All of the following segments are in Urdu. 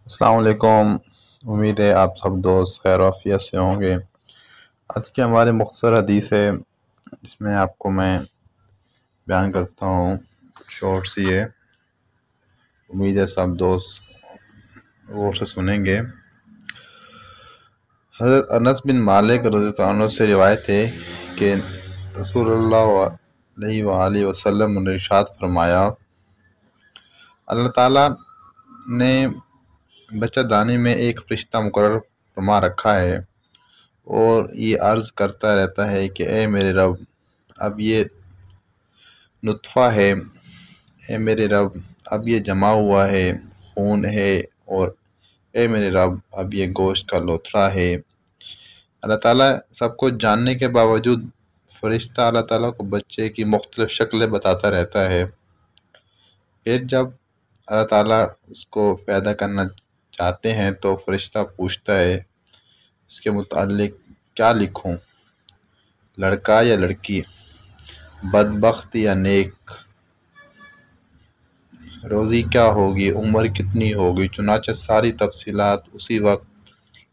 السلام علیکم۔ امید ہے آپ سب دوست خیر و عافیت سے ہوں گے۔ آج کی ہماری مختصر حدیث ہے جس میں آپ کو میں بیان کرتا ہوں، شارٹ سی ہے، امید ہے سب دوست غور سے سنیں گے۔ حضرت انس بن مالک رضی اللہ عنہ سے روایت ہے کہ رسول اللہ علیہ وآلہ وسلم نے ارشاد فرمایا، اللہ تعالیٰ نے بچت دانی میں ایک فرشتہ مقرر فرما رکھا ہے اور یہ عرض کرتا رہتا ہے کہ اے میرے رب، اب یہ نطفہ ہے، اے میرے رب اب یہ جمع ہوا ہے، خون ہے، اور اے میرے رب اب یہ گوشت کا لوتھڑا ہے۔ اللہ تعالیٰ سب کچھ جاننے کے باوجود فرشتہ اللہ تعالیٰ کو بچے کی مختلف شکلیں بتاتا رہتا ہے۔ پھر جب اللہ تعالیٰ اس کو پیدا کرنا چاہتے ہیں تو فرشتہ پوچھتا ہے، اس کے متعلق کیا لکھوں، لڑکا یا لڑکی، بدبخت یا نیک، روزی کیا ہوگی، عمر کتنی ہوگی؟ چنانچہ ساری تفصیلات اسی وقت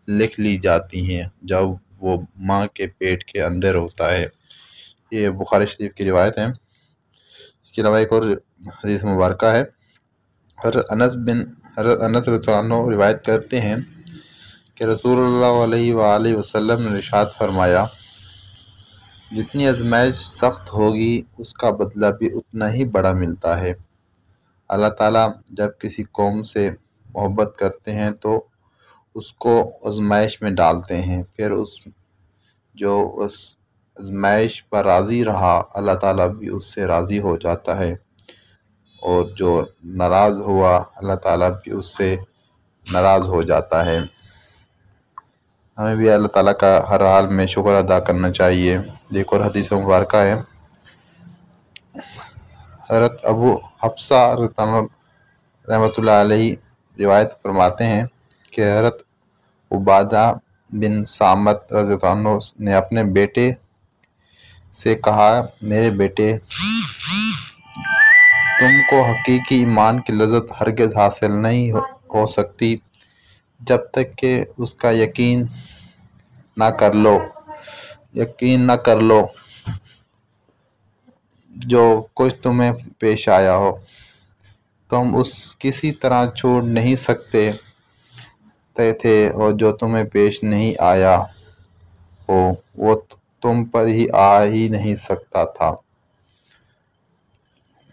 لکھ لی جاتی ہیں جب وہ ماں کے پیٹ کے اندر ہوتا ہے۔ یہ بخاری شریف کی روایت ہے۔ اس کے علاوہ ایک اور حدیث مبارکہ ہے۔ حضرت انس رضی اللہ عنہ روایت کرتے ہیں کہ رسول اللہ علیہ وآلہ وسلم نے ارشاد فرمایا، جتنی آزمائش سخت ہوگی اس کا بدلہ بھی اتنا ہی بڑا ملتا ہے۔ اللہ تعالیٰ جب کسی قوم سے محبت کرتے ہیں تو اس کو آزمائش میں ڈالتے ہیں، پھر جو اس آزمائش پر راضی رہا اللہ تعالیٰ بھی اس سے راضی ہو جاتا ہے، اور جو ناراض ہوا اللہ تعالیٰ بھی اس سے ناراض ہو جاتا ہے۔ ہمیں بھی اللہ تعالیٰ کا ہر حال میں شکر ادا کرنا چاہیے۔ ایک اور حدیث مبارکہ ہے۔ حضرت ابو حفصہ رحمۃ اللہ علیہ روایت فرماتے ہیں کہ حضرت عبادہ بن صامت رضی اللہ عنہ نے اپنے بیٹے سے کہا، میرے بیٹے، تم کو حقیقی ایمان کی لذت ہرگز حاصل نہیں ہو سکتی جب تک کہ اس کا یقین نہ کر لو جو کچھ تمہیں پیش آیا ہو، تم اس کسی طرح چھوڑ نہیں سکتے تھے، اور جو تمہیں پیش نہیں آیا ہو وہ تم پر ہی آ ہی نہیں سکتا تھا۔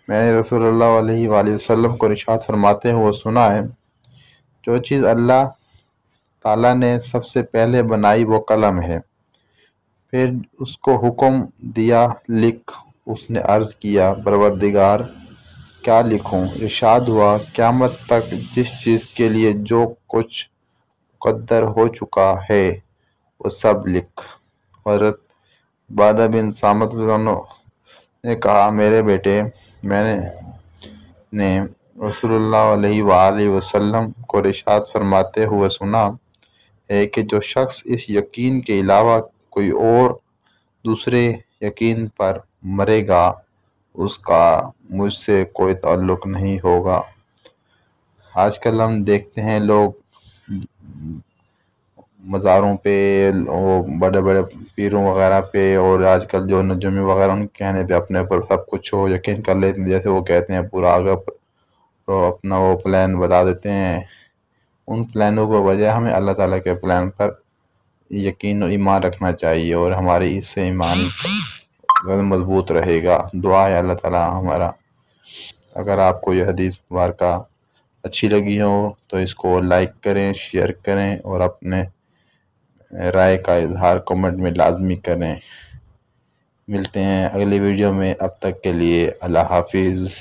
میں نے رسول اللہ علیہ وآلہ وسلم کو ارشاد فرماتے ہوئے سنا ہے، جو چیز اللہ تعالیٰ نے سب سے پہلے بنائی وہ قلم ہے، پھر اس کو حکم دیا لکھ، اس نے عرض کیا، پروردگار کیا لکھوں؟ ارشاد ہوا، قیامت تک جس چیز کے لیے جو کچھ مقدر ہو چکا ہے وہ سب لکھ۔ حضرت عبادہ بن صامت نے کہا، میرے بیٹے، میں نے رسول اللہ علیہ وآلہ وسلم کو ارشاد فرماتے ہوئے سنا ہے کہ جو شخص اس یقین کے علاوہ کوئی اور دوسرے یقین پر مرے گا اس کا مجھ سے کوئی تعلق نہیں ہوگا۔ آج کل ہم دیکھتے ہیں لوگ مزاروں پہ، بڑے بڑے پیروں وغیرہ پہ، اور آج کل جو نجومی وغیرہ ان کے کہنے پہ اپنے پر سب کچھ ہو یقین کر لیتے ہیں، جیسے وہ کہتے ہیں پورا آگے اپنا وہ پلان بتا دیتے ہیں۔ ان پلانوں کو بجائے ہمیں اللہ تعالیٰ کے پلان پر یقین اور ایمان رکھنا چاہیے، اور ہمارے اس سے ایمان مضبوط رہے گا۔ دعا ہے اللہ تعالیٰ ہمارا۔ اگر آپ کو یہ حدیث مبارکہ اچھی لگی ہو تو اس کو لائک کریں، شیئر کریں، اور اپنے رائے کا اظہار کمنٹ میں لازمی کریں۔ ملتے ہیں اگلی ویڈیو میں، اب تک کے لیے اللہ حافظ۔